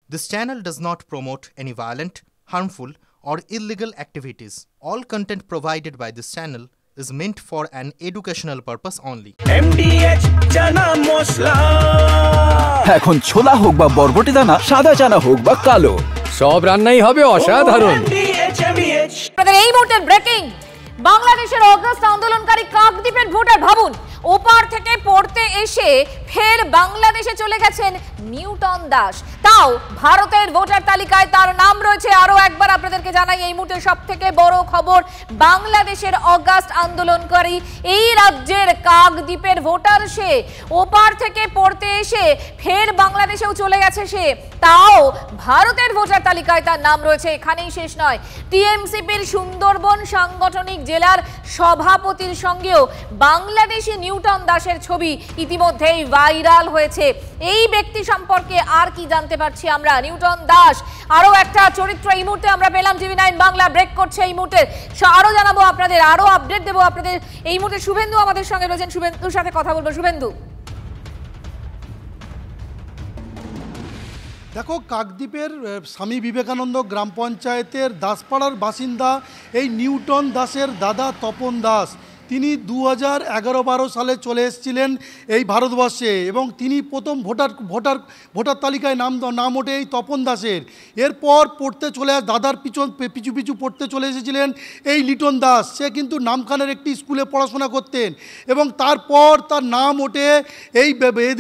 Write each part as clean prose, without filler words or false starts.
This channel does not promote any violent, harmful, or illegal activities. All content provided by this channel is meant for an educational purpose only. MDH chana masala এখন ছোলা হোক বা বরবটি দানা, সাদা চানা হোক বা কালো, সব রান্নাই হবে অসাধারণ। আপনাদের এই মুহূর্তে ব্রেকিং, বাংলাদেশের অগস্ট আন্দোলনকারী কাকদ্বীপের ভোটার ভাবুন, ওপার থেকে পড়তে এসে ফের বাংলাদেশে চলে গেছেন নিউটন দাস। তাও ভারতের ভোটার তালিকায় তার নাম রয়েছে। আরো একবার আপনাদেরকে জানাই, এই মুহূর্তে সবথেকে বড় খবর, বাংলাদেশের অগস্ট আন্দোলনকারী এই রাজ্যের কাকদ্বীপের ভোটার সে, ওপার থেকে পড়তে এসে ফের বাংলাদেশেও চলে গেছে সে। তাও ভারতের ভোটার তালিকায় তার নাম রয়েছে। এখানেই শেষ নয়, টিএমসিপির সুন্দরবন সাংগঠনিক জেলার সভাপতির সঙ্গেও বাংলাদেশি নিউটন দাসের ছবি ইতিমধ্যেই ভাইরাল হয়েছে। এই ব্যক্তি সম্পর্কে আর কি জানতে পারছি আমরা? নিউটন দাস আরো একটা চরিত্র এই মুহূর্তে আমরা পেলাম। টিভি9 বাংলা ব্রেক করছে এই মুহূর্তে। আরো জানাবো আপনাদের, আরো আপডেট দেবো আপনাদের। এই মুহূর্তে শুভেন্দু আমাদের সঙ্গে রয়েছেন, শুভেন্দুর সাথে কথা বলবো। শুভেন্দু, দেখো, কাকদ্বীপের স্বামী বিবেকানন্দ গ্রাম পঞ্চায়েতের দাসপাড়ার বাসিন্দা এই নিউটন দাসের দাদা তপন দাস, তিনি 2011-12 সালে চলে এসেছিলেন এই ভারতবর্ষে এবং তিনি প্রথম ভোটার তালিকায় নাম ওঠে এই তপন দাসের। এরপর পড়তে চলে দাদার পিছু পড়তে চলে এসেছিলেন এই লিটন দাস। সে কিন্তু নামখানের একটি স্কুলে পড়াশোনা করতেন এবং তারপর তার নাম ওঠে এই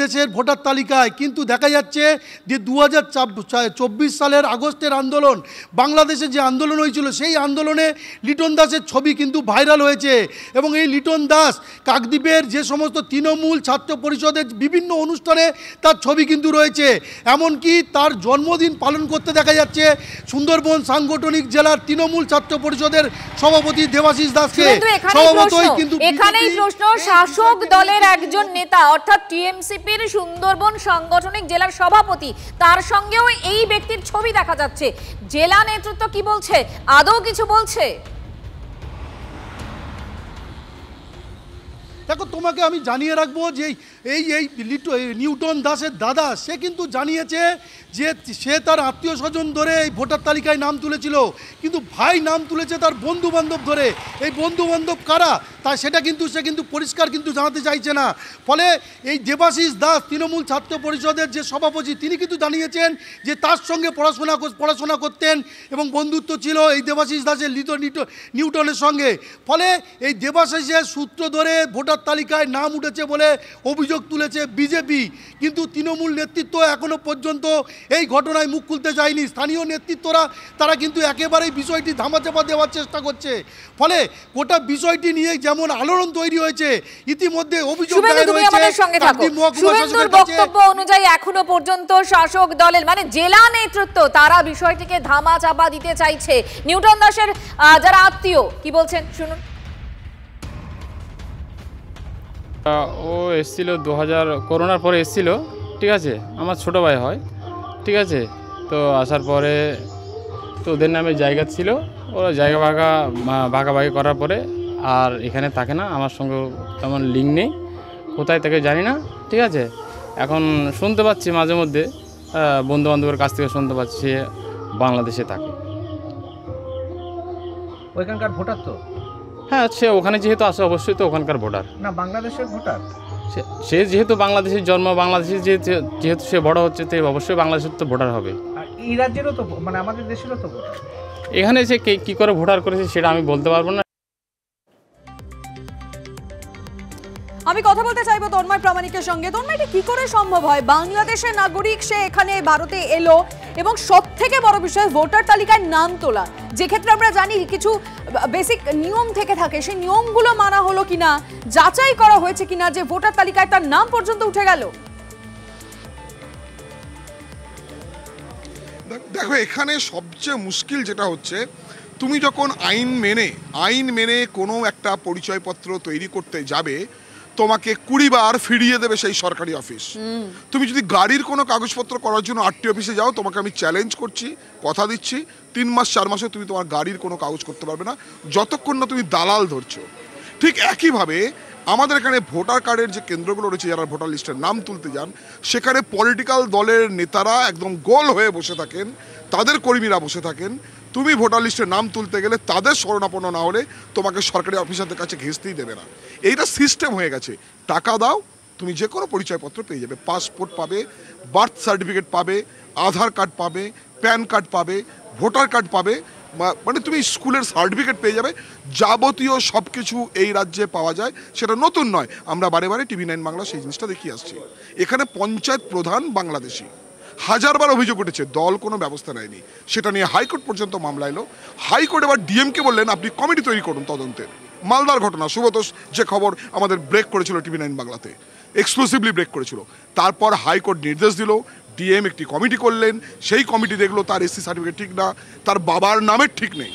দেশের ভোটার তালিকায়। কিন্তু দেখা যাচ্ছে যে 2024 সালের আগস্টের আন্দোলন, বাংলাদেশে যে আন্দোলন হয়েছিল, সেই আন্দোলনে লিটন দাসের ছবি কিন্তু ভাইরাল হয়েছে। এবং এই লিটন দাস কাকদ্বীপের যে সমস্ত তৃণমূল ছাত্র পরিষদের বিভিন্ন অনুষ্ঠানে তার ছবি কিন্তু রয়েছে। এমনকি তার জন্মদিন পালন করতে দেখা যাচ্ছে সুন্দরবন সাংগঠনিক জেলার তৃণমূল ছাত্র পরিষদের সভাপতি দেবাশিস দাসকে। স্বভাবতই কিন্তু এখানেই প্রশ্ন, শাসক দলের একজন নেতা অর্থাৎ টিএমসিপির সুন্দরবন সাংগঠনিক জেলার সভাপতি, তার সঙ্গেও এই ব্যক্তির ছবি দেখা যাচ্ছে। জেলা নেতৃত্ব কি বলছে? আদৌ কিছু বলছে? দেখো, তোমাকে আমি জানিয়ে রাখবো যে এই নিউটন দাসের দাদা, সে কিন্তু জানিয়েছে যে সে তার আত্মীয় স্বজন ধরে এই ভোটার তালিকায় নাম তুলেছিল, কিন্তু ভাই নাম তুলেছে তার বন্ধু বান্ধব ধরে। এই বন্ধু বান্ধব কারা তা সেটা কিন্তু সে কিন্তু পরিষ্কার কিন্তু জানাতে চাইছে না। ফলে এই দেবাশিস দাস তৃণমূল ছাত্র পরিষদের যে সভাপতি, তিনি কিন্তু জানিয়েছেন যে তার সঙ্গে পড়াশোনা করতেন এবং বন্ধুত্ব ছিল এই দেবাশিস দাসের নিউটনের সঙ্গে। ফলে এই দেবাশিসের সূত্র ধরে ভোটার তালিকায় নাম উঠেছে বলে অভিযোগ তুলেছে বিজেপি। কিন্তু তৃণমূল নেতৃত্ব এখনো পর্যন্ত এই ঘটনায় মুখ খুলতে যায়নি। স্থানীয় নেতৃত্বরা তারা কিন্তু একেবারেই বিষয়টি ধামাচাপা দেওয়ার চেষ্টা করছে। ফলে গোটা বিষয়টি নিয়ে যেমন আলোড়ন তৈরি হয়েছে, ইতিমধ্যে অভিযোগ বক্তব্য অনুযায়ী এখনো পর্যন্ত শাসক দলের মানে জেলা নেতৃত্ব তারা বিষয়টিকে ধামাচাপা দিতে চাইছে। নিউটন দাসের যারা আত্মীয় কি বলছেন শুনুন। ও এসেছিল 2000 করোনার পরে এসেছিল, ঠিক আছে, আমার ছোটো ভাই হয়, ঠিক আছে। তো আসার পরে তো ওদের নামে জায়গা ছিল, ওরা জায়গা ভাগাভাগি করার পরে আর এখানে থাকে না, আমার সঙ্গে তেমন লিঙ্ক নেই, কোথায় থেকে জানি না, ঠিক আছে। এখন শুনতে পাচ্ছি মাঝে মধ্যে বন্ধুবান্ধবের কাছ থেকে শুনতে পাচ্ছি সে বাংলাদেশে থাকে। ওইখানকার ভোটার তো? হ্যাঁ, সে ওখানে যেহেতু আসে অবশ্যই তো ওখানকার ভোটার না, বাংলাদেশের ভোটার। সে যেহেতু বাংলাদেশের জন্ম, বাংলাদেশে যেহেতু সে বড় হচ্ছে, তো অবশ্যই বাংলাদেশের তো ভোটার হবে। আর এই রাজ্যেরও তো মানে আমাদের দেশেরও তো ভোটার। এখানে সে কী করে ভোটার করেছে সেটা আমি বলতে পারবো না। আমি কথা বলতে চাইবো তন্ময় প্রামাণিকের সঙ্গে। তন্ময়, কি করে সম্ভব হয় বাংলাদেশের নাগরিক সে এখানে ভারতে এলো এবং সবথেকে বড় বিষয় ভোটার তালিকায় নাম তোলা, যে ক্ষেত্রে আমরা জানি কিছু বেসিক নিয়ম থেকে থাকে, সেই নিয়মগুলো মানা হলো কিনা, যাচাই করা হয়েছে কিনা যে ভোটার তালিকায় তার নাম পর্যন্ত উঠে গেল? দেখো, এখানে সবচেয়ে মুশকিল যেটা হচ্ছে, তুমি যখন আইন মেনে কোনো একটা পরিচয়পত্র তৈরি করতে যাবে, তোমাকে 20 বার ফিরিয়ে দেবে সেই সরকারি অফিস। তুমি যদি গাড়ির কোনো কাগজপত্র করার জন্য আরটি অফিসে যাও, তোমাকে আমি চ্যালেঞ্জ করছি, কথা দিচ্ছি, 3 মাস 4 মাসে তুমি তোমার গাড়ির কোনো কাগজ করতে পারবে না যতক্ষণ না তুমি দালাল ধরছো। ঠিক একইভাবে আমাদের এখানে ভোটার কার্ডের যে কেন্দ্রগুলো রয়েছে, যারা ভোটার লিস্টের নাম তুলতে যান, সেখানে পলিটিক্যাল দলের নেতারা একদম গোল হয়ে বসে থাকেন, তাদের কর্মীরা বসে থাকেন। তুমি ভোটার লিস্টের নাম তুলতে গেলে তাদের শরণাপন্ন না হলে তোমাকে সরকারি অফিসারদের কাছে ঘেঁচতেই দেবে না। এইটা সিস্টেম হয়ে গেছে। টাকা দাও, তুমি যে কোনো পরিচয়পত্র পেয়ে যাবে। পাসপোর্ট পাবে, বার্থ সার্টিফিকেট পাবে, আধার কার্ড পাবে, প্যান কার্ড পাবে, ভোটার কার্ড পাবে, মানে তুমি স্কুলের সার্টিফিকেট পেয়ে যাবে। যাবতীয় সব কিছু এই রাজ্যে পাওয়া যায়, সেটা নতুন নয়। আমরা বারে বারে TV9 বাংলা সেই জিনিসটা দেখিয়ে আসছি। এখানে পঞ্চায়েত প্রধান বাংলাদেশি, হাজারবার অভিযোগ উঠেছে, দল কোনো ব্যবস্থা নেয়নি। সেটা নিয়ে হাইকোর্ট পর্যন্ত মামলা এলো। হাইকোর্ট এবার ডিএমকে বললেন আপনি কমিটি তৈরি করুন তদন্তের। মালদার ঘটনা, সুব্রতোষ যে খবর আমাদের ব্রেক করেছিল TV9 বাংলাতে, এক্সক্লুসিভলি ব্রেক করেছিল। তারপর হাইকোর্ট নির্দেশ দিল, ডিএম একটি কমিটি করলেন। সেই কমিটি দেখলো তার এসসি সার্টিফিকেট ঠিক না, তার বাবার নামের ঠিক নেই,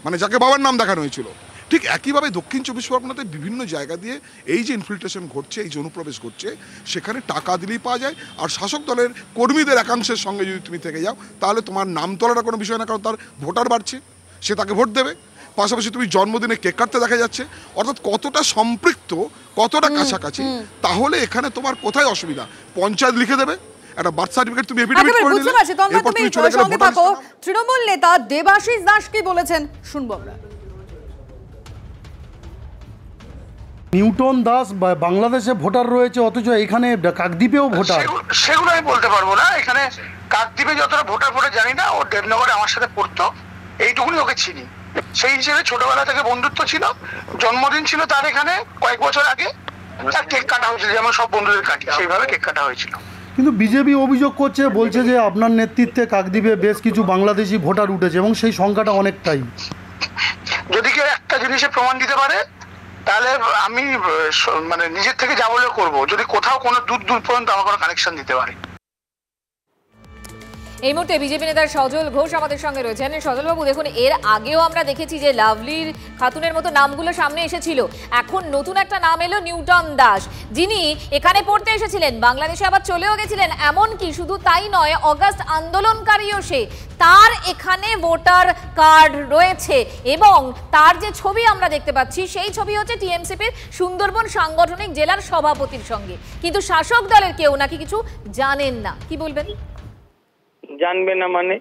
মানে যাকে বাবার নাম দেখানো হয়েছিল। ঠিক একইভাবে দক্ষিণ 24 পরগনাতে বিভিন্ন জায়গা দিয়ে এই যে ইনফিল্ট্রেশন ঘটছে, এই যে অনুপ্রবেশ ঘটছে, সেখানে টাকা দিলেই পাওয়া যায়। আর শাসক দলের কর্মীদের একাংশের সঙ্গে যদি তুমি থেকে যাও, তাহলে তোমার নাম তোলাটা কোনো বিষয় না, কারণ তার ভোটার বাড়ছে, সে তাকে ভোট দেবে। পাশাপাশি তুমি জন্মদিনে কেক কাটতে দেখা যাচ্ছে। অর্থাৎ কতটা সম্পৃক্ত, কতটা কাছাকাছি, তাহলে এখানে তোমার কোথায় অসুবিধা? পঞ্চায়েত লিখে দেবে একটা বার্থ সার্টিফিকেট, তুমি এফিডেভিট করে দিলে, এরপর তুমি চলে গেলে ভোটার লিস্টে। তৃণমূল নেতা দেবাশিস দাস কি বলেছেন শুনবো আমরা। নিউটন দাস বাংলাদেশে ভোটার রয়েছে, অথচ এখানে কাকদ্বীপেও ভোটার। সেগুলো আমি বলতে পারবো না। এখানে কাকদ্বীপে যতটা ভোটার জানি না, ও দেবনগরে আমার সাথে পড়তো, এইটুকুনি ওকে চিনি। সেই হিসেবে ছোটবেলা থেকে বন্ধুত্ব ছিল, জন্মদিন ছিল তার এখানে কয়েক বছর আগে, তার কেক কাটা হয়েছিল, যেমন সব বন্ধুদের কাটি সেইভাবে কেক কাটা হয়েছিল। কিন্তু বিজেপি অভিযোগ করছে, বলছে যে আপনার নেতৃত্বে কাকদ্বীপে বেশ কিছু বাংলাদেশি ভোটার উঠেছে এবং সেই সংখ্যাটা অনেকটাই। যদি কেউ একটা জিনিসে প্রমাণ দিতে পারে, তাহলে আমি মানে নিজের থেকে যা বলে করবো, যদি কোথাও কোনো দূর পর্যন্ত আমার কোনো কানেকশন দিতে পারে। এই মুহূর্তে বিজেপি নেতা সজল ঘোষ আমাদের সঙ্গে রয়েছেন। সজল বাবু, দেখুন এর আগেও আমরা দেখেছি যে লাভলির খাতুনের মতো নামগুলো সামনে এসেছিল। এখন নতুন একটা নাম এলো, নিউটন দাস, যিনি এখানে পড়তে এসেছিলেন, বাংলাদেশে আবার চলেও গেছিলেন। এমনকি শুধু তাই নয়, অগাস্ট আন্দোলনকারীও সে, তার এখানে ভোটার কার্ড রয়েছে এবং তার যে ছবি আমরা দেখতে পাচ্ছি, সেই ছবি হচ্ছে টিএমসিপির সুন্দরবন সাংগঠনিক জেলার সভাপতির সঙ্গে। কিন্তু শাসক দলের কেউ নাকি কিছু জানেন না। কি বলবেন? জানবে না মানে?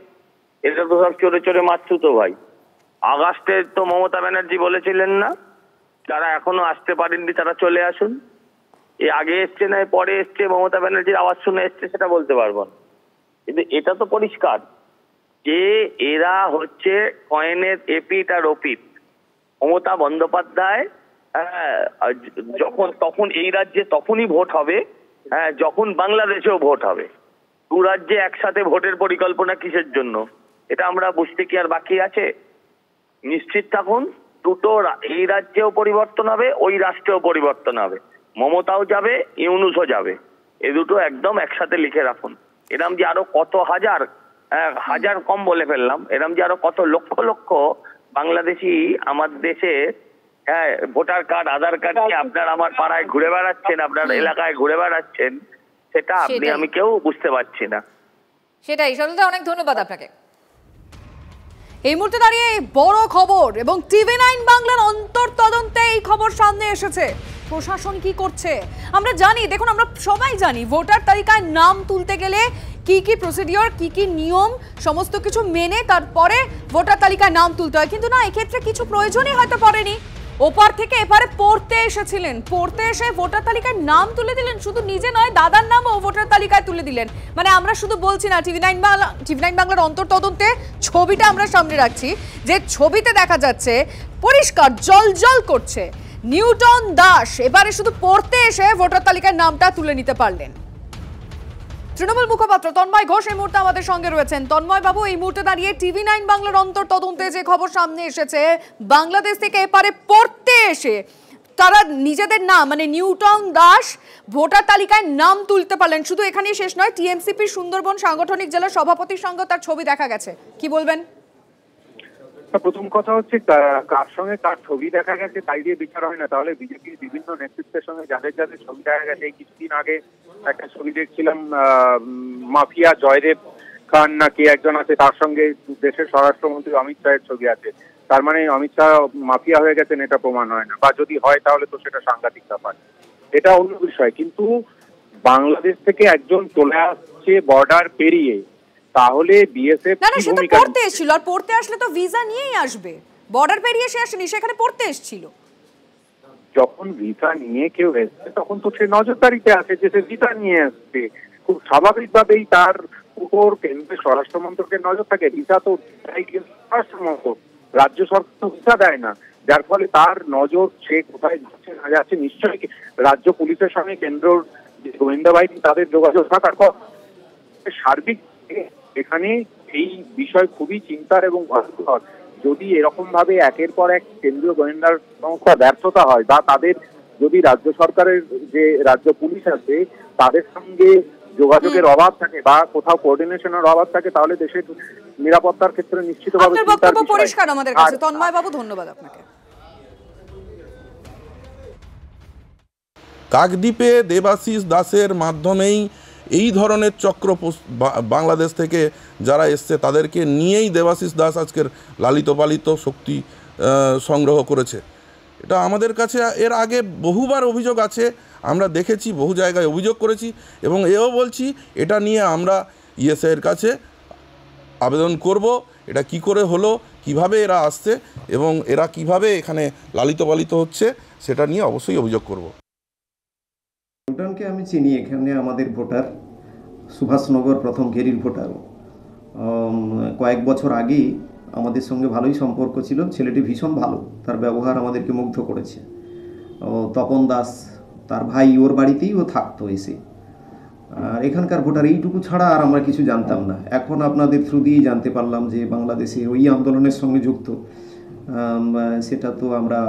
এটা তো সব চোরে চোরে মারছু তো ভাই। আগস্টে তো মমতা ব্যানার্জি বলেছিলেন না, যারা এখনো আসতে পারেননি তারা চলে আসুন। এই আগে এসছে না পরে এসছে, মমতা ব্যানার্জির আওয়াজ শুনে এসছে সেটা বলতে পারবো না। কিন্তু এটা তো পরিষ্কার যে এরা হচ্ছে কয়েনের এপিট আর ওপিট। মমতা বন্দ্যোপাধ্যায় তখন এই রাজ্যে তখনই ভোট হবে যখন বাংলাদেশেও ভোট হবে। দু রাজ্যে একসাথে ভোটের পরিকল্পনা কিসের জন্য, এটা আমরা বুঝতে কি আর বাকি আছে? নিশ্চিত থাকুন, দুটো এই রাজ্যেও পরিবর্তন হবে, ওই রাষ্ট্রেও পরিবর্তন হবে। মমতাও যাবে, ইউনূসও যাবে। এ দুটো একদম একসাথে লিখে রাখুন। এরম যে আরো কত হাজার কম বলে ফেললাম, এরম যে আরো কত লক্ষ লক্ষ বাংলাদেশি আমার দেশে ভোটার কার্ড, আধার কার্ড নিয়ে আপনার আমার পাড়ায় ঘুরে বেড়াচ্ছেন, আপনার এলাকায় ঘুরে বেড়াচ্ছেন, সেটা আপনি আমি কেউ বুঝতে পারছি না। সেটাই। সজলদা, অনেক ধন্যবাদ আপনাকে। এই মুহূর্তে দাঁড়িয়ে বড় খবর এবং TV9 বাংলার অন্তর্তদন্তে এই খবর সামনে এসেছে। প্রশাসন কি করছে আমরা জানি। দেখুন, আমরা সবাই জানি ভোটার তালিকায় নাম তুলতে গেলে কি কি প্রসিডিওর, কি কি নিয়ম, সমস্ত কিছু মেনে তারপরে ভোটার তালিকায় নাম তুলতে হয়। কিন্তু না, এক্ষেত্রে কিছু প্রয়োজনই হয়তো পড়েনি। ওপার থেকে এপারে পড়তে এসেছিলেন, পড়তে এসে ভোটার তালিকায় নাম তুলে দিলেন। শুধু নিজে নয়, দাদার নামও ভোটার তালিকায় তুলে দিলেন। মানে আমরা শুধু বলছি না, TV9 বাংলার অন্তর্তদন্তে ছবিটা আমরা সামনে রাখছি, যে ছবিতে দেখা যাচ্ছে পরিষ্কার জল করছে নিউটন দাস এবারে শুধু পড়তে এসে ভোটার তালিকায় নামটা তুলে নিতে পারলেন। তৃণমূল মুখপাত্র তন্ময় ঘোষ এই মুহূর্তে আমাদের সঙ্গে রয়েছেন। তন্ময় বাবু, এই মুহূর্তে দাঁড়িয়ে TV9 বাংলার অন্তর্তদন্তে যে খবর সামনে এসেছে, বাংলাদেশ থেকে এপারে পড়তে এসে তারা নিজেদের নাম, মানে নিউটন দাস ভোটার তালিকায় নাম তুলতে পারলেন। শুধু এখানেই শেষ নয়, টিএমসিপির সুন্দরবন সাংগঠনিক জেলার সভাপতির সঙ্গে তার ছবি দেখা গেছে। কি বলবেন? প্রথম কথা হচ্ছে, কার সঙ্গে কার ছবি দেখা গেছে তাই দিয়ে বিচার হয় না। তাহলে বিজেপির বিভিন্ন নেতৃত্বের সঙ্গে যাদের যাদের ছবি দেখা গেছে, এই কিছুদিন আগে একটা ছবি দেখছিলাম, মাফিয়া জয়দেব খান না কে একজন আছে, তার সঙ্গে দেশের স্বরাষ্ট্রমন্ত্রী অমিত শাহের ছবি আছে। তার মানে অমিত শাহ মাফিয়া হয়ে গেছেন এটা প্রমাণ হয় না, বা যদি হয় তাহলে তো সেটা সাংঘাতিক ব্যাপার, এটা অন্য বিষয়। কিন্তু বাংলাদেশ থেকে একজন চলে আসছে বর্ডার পেরিয়ে, তাহলে বিএসএফ কি ভূমিকা? পড়তে এসেছিল, আর পড়তে আসলে তো ভিসা নিয়েই আসবে, বর্ডার পেরিয়ে সে আসেনি, সেখানে পড়তে এসেছিল। যখন ভিসা নিয়ে কেউ এসছে তখন তো সে নজরদারিতে আছে যে সে ভিসা নিয়ে আসছে, খুব স্বাভাবিকভাবেই তার উপর কেন্দ্রের স্বরাষ্ট্র মন্ত্রকের নজর থাকে। ভিসা তো স্বরাষ্ট্র মন্ত্রক, রাজ্য সরকার তো ভিসা দেয় না, যার ফলে তার নজর সে কোথায় যাচ্ছে না যাচ্ছে নিশ্চয়ই রাজ্য পুলিশের সঙ্গে কেন্দ্রের যে গোয়েন্দা বাহিনী তাদের যোগাযোগ থাকার পর সার্বিক এখানে এই বিষয় খুবই চিন্তার এবং ভয়ঙ্কর। যদি এরকম ভাবে একের পর এক কেন্দ্রীয় গোয়েন্দা সংস্থা ব্যর্থতা হয়, বা তাদের যদি রাজ্য সরকারের যে রাজ্য পুলিশ আছে তাদের সঙ্গে যোগাযোগের অভাব থাকে বা কোথাও কোঅর্ডিনেশনের অভাব থাকে, তাহলে দেশের নিরাপত্তার ক্ষেত্রে নিশ্চিতভাবে বক্তব্য পরিষ্কার আমাদের কাছে। তন্ময় বাবু, ধন্যবাদ আপনাকে। কাকদ্বীপে দেবাশিস দাসের মাধ্যমেই এই ধরনের চক্র বাংলাদেশ থেকে যারা এসছে তাদেরকে নিয়েই দেবাশিস দাস আজকের লালিত পালিত শক্তি সংগ্রহ করেছে। এটা আমাদের কাছে এর আগে বহুবার অভিযোগ আছে, আমরা দেখেছি, বহু জায়গায় অভিযোগ করেছি, এবং এও বলছি এটা নিয়ে আমরা ইএসআইয়ের কাছে আবেদন করব। এটা কি করে হলো, কিভাবে এরা আসছে এবং এরা কিভাবে এখানে লালিত পালিত হচ্ছে সেটা নিয়ে অবশ্যই অভিযোগ করব। নিউটনকে আমি চিনি, এখানে আমাদের ভোটার, সুভাষনগর প্রথম ঘেরির ভোটার। কয়েক বছর আগেই আমাদের সঙ্গে ভালোই সম্পর্ক ছিল, ছেলেটি ভীষণ ভালো, তার ব্যবহার আমাদেরকে মুগ্ধ করেছে। তপন দাস তার ভাই, ওর বাড়িতেই ও থাকতো এসে। আর এখানকার ভোটার এইটুকু ছাড়া আর আমরা কিছু জানতাম না। এখন আপনাদের থ্রু দিয়েই জানতে পারলাম যে বাংলাদেশে ওই আন্দোলনের সঙ্গে যুক্ত, সেটা তো আমরা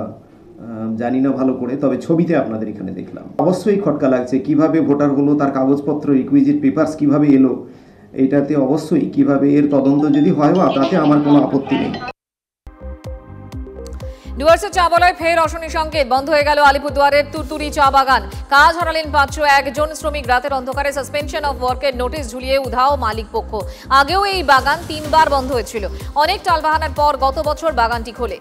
জানি না ভালো করে, তবে ছবিতে আপনাদের এখানে দেখলাম। অবশ্যই খটকা লাগছে, কিভাবে ভোটার হলো, তার কাগজপত্র, রিকুইজিট পেপারস কিভাবে এলো, এইটাতে অবশ্যই কিভাবে এর তদন্ত যদি হয় বা তাতে আমার কোনো আপত্তি নেই। ডুয়ার্সের চা বলয় ফের অশনি সংকেত, বন্ধ হয়ে গেল আলিপুরদুয়ারের তুরতুরি চা বাগান। কাজ হারালেন 501 জন শ্রমিক। রাতের অন্ধকারে সাসপেনশন অফ ওয়ার্কের নোটিশ ঝুলিয়ে উধাও মালিক পক্ষ। আগেও এই বাগান 3 বার বন্ধ হয়েছিল। অনেক টালবাহানার পর গত বছর বাগানটি খোলে।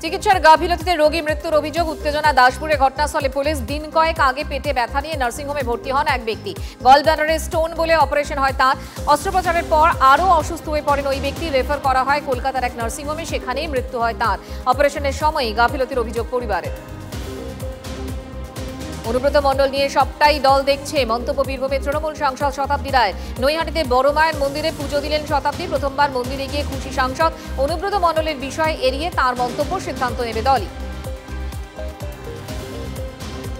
চিকিৎসার গাফিলতিতে রোগী মৃত্যুর অভিযোগ, উত্তেজনা দাসপুরে। ঘটনাস্থলে পুলিশ। দিন কয়েক আগে পেটে ব্যথা নিয়ে নার্সিংহোমে ভর্তি হন এক ব্যক্তি। গল ব্লাডারে স্টোন বলে অপারেশন হয় তার। অস্ত্রোপচারের পর আরও অসুস্থ হয়ে পড়েন ওই ব্যক্তি। রেফার করা হয় কলকাতার এক নার্সিংহোমে, সেখানেই মৃত্যু হয় তার। অপারেশনের সময়ই গাফিলতির অভিযোগ পরিবারের। অনুব্রত মণ্ডল নিয়ে সবটাই দল দেখছে, মন্তব্য বীরভূমের তৃণমূল সাংসদ শতাব্দী রায়। নৈহাটিতে বড় মায়ের মন্দিরে পুজো দিলেন শতাব্দী। প্রথমবার মন্দিরে গিয়ে খুশি সাংসদ। অনুব্রত মণ্ডলের বিষয় এড়িয়ে তার মন্তব্য, সিদ্ধান্ত নেবে দলই।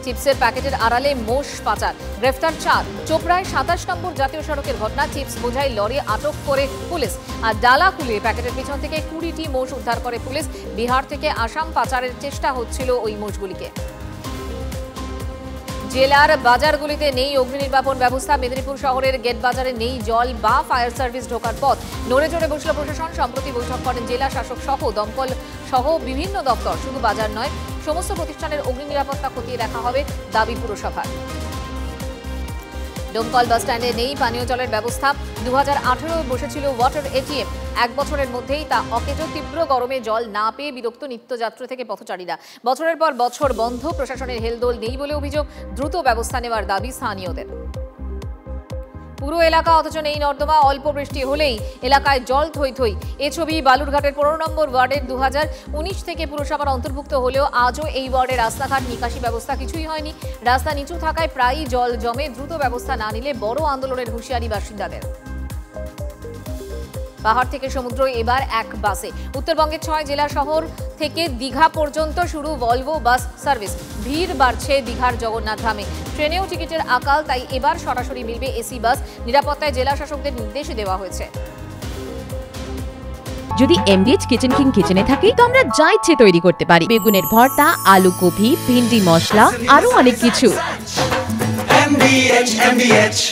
চিপসের প্যাকেটের আড়ালে মোষ পাচার, গ্রেফতার 4। চোপড়ায় 27 নম্বর জাতীয় সড়কের ঘটনা। চিপস বোঝাই লরি আটক করে পুলিশ। আর ডালা খুলে প্যাকেটের পিছন থেকে 20টি মোষ উদ্ধার করে পুলিশ। বিহার থেকে আসাম পাচারের চেষ্টা হচ্ছিল ওই মোষগুলিকে। জেলার বাজারগুলিতে নেই অগ্নি নির্বাপন ব্যবস্থা। মেদিনীপুর শহরের গেট বাজারে নেই জল বা ফায়ার সার্ভিস ঢোকার পথ। নড়ে চড়ে বসল প্রশাসন। সম্প্রতি বৈঠক করেন জেলা শাসক সহ দমকল সহ বিভিন্ন দপ্তর। শুধু বাজার নয়, সমস্ত প্রতিষ্ঠানের অগ্নি নিরাপত্তা খতিয়ে দেখা হবে, দাবি পুরসভার। ডোমকল বাস স্ট্যান্ডে নেই পানীয় জলের ব্যবস্থা। 2018 বসেছিল ওয়াটার এটিএম। 1 বছরের মধ্যেই তা অকেজো। তীব্র গরমে জল না পেয়ে বিরক্ত নিত্যযাত্রী থেকে পথচারীরা। বছরের পর বছর বন্ধ। প্রশাসনের হেলদোল নেই বলে অভিযোগ। দ্রুত ব্যবস্থা নেওয়ার দাবি স্থানীয়দের। পুরো এলাকা অথচ নেই নর্দমা। অল্প বৃষ্টি হলেই এলাকায় জল থই থই। এ ছবি বালুরঘাটের 15 নম্বর ওয়ার্ডের। 2019 থেকে পুরসভার অন্তর্ভুক্ত হলেও আজও এই ওয়ার্ডের রাস্তাঘাট, নিকাশি ব্যবস্থা কিছুই হয়নি। রাস্তা নিচু থাকায় প্রায়ই জল জমে। দ্রুত ব্যবস্থা না নিলে বড় আন্দোলনের হুঁশিয়ারি বাসিন্দাদের। পাহাড় থেকে সমুদ্র এবার এক বাসে। উত্তরবঙ্গের 6 জেলা শহর থেকে দীঘা পর্যন্ত শুরু ভলভো বাস সার্ভিস। ভিড় বাড়ছে দীঘার জগন্নাথ ধামে। ট্রেনেও টিকিটের আকাল, তাই এবার সরাসরি মিলবে এসি বাস। নিরাপত্তায় জেলা শাসকদের নির্দেশ দেওয়া হয়েছে। যদি এমডিএচ কিচেন কিং কিচেনে থাকি তো আমরা যা ইচ্ছে তৈরি করতে পারি। বেগুনের ভর্তা, আলু কপি, ভিন্ডি মশলা, আরো অনেক কিছু। MDH